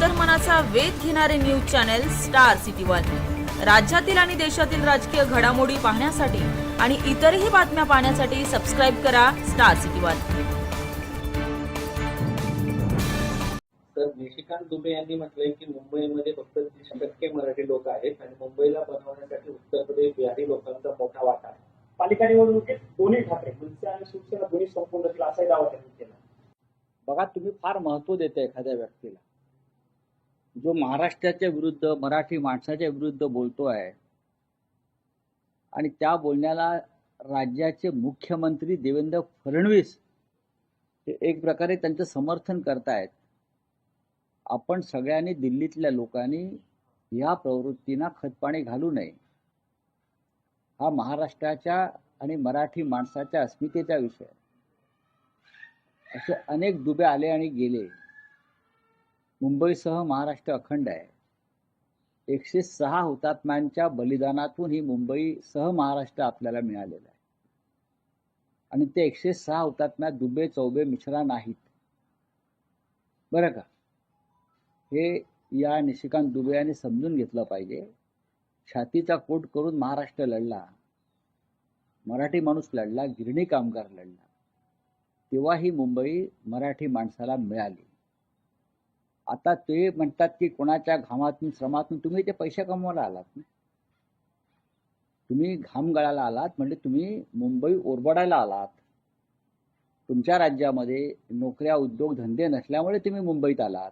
अंतर्मनाचा वेध घेणारे news channel star city one. राज्यातील आणि देशातील राजकीय घडामोडी पाहण्यासाठी आणि इतरही बातम्या पाहण्यासाठी सबस्क्राइब करा स्टार सिटी वन। तर निशिकांत दुबे यांनी म्हटलंय की मुंबईमध्ये फक्त 30% मराठी लोक आहेत आणि मुंबईला बनवण्यासाठी उत्तर प्रदेश बिहारी लोकांचा मोठा वाटा आहे। पालिका निवडणुकीत दोन्ही ठाकरे मनसे आणि शिवसेना दोन्ही संपूर्ण असला असाही दावा त्यांनी केला। बघा, तुम्ही फार महत्त्व देता एखाद्या व्यक्तीला जो महाराष्ट्राच्या विरुद्ध मराठी माणसाच्या विरुद्ध बोलतो आहे आणि त्या बोलण्याला राज्याचे मुख्यमंत्री देवेंद्र फडणवीस हे एक प्रकारे त्यांचं समर्थन करतायत। आपण सगळ्यांनी दिल्लीतल्या लोकांनी या प्रवृत्तींना खतपाणी घालू नये। हा महाराष्ट्राच्या आणि मराठी माणसाच्या अस्मितेचा विषय। असे अनेक दुबे आले आणि गेले। मुंबईसह महाराष्ट्र अखंड आहे। 106 हुतात्म्यांच्या बलिदानातून ही मुंबईसह महाराष्ट्र आपल्याला मिळालेलं आहे आणि ते 106 हुतात्म्यात दुबे चौबे मिश्रा नाहीत, बरं का? हे या निशिकांत दुबे यांनी समजून घेतलं पाहिजे। छातीचा कोट करून महाराष्ट्र लढला, मराठी माणूस लढला, गिरणी कामगार लढला, तेव्हा ही मुंबई मराठी माणसाला मिळाली। आता ते म्हणतात की कोणाच्या घामातून श्रमातून तुम्ही ते पैसे कमवायला आलात ना, तुम्ही घाम गळायला आलात, म्हणजे तुम्ही मुंबई ओरबडायला आलात। तुमच्या राज्यामध्ये नोकऱ्या उद्योग धंदे नसल्यामुळे तुम्ही मुंबईत आलात।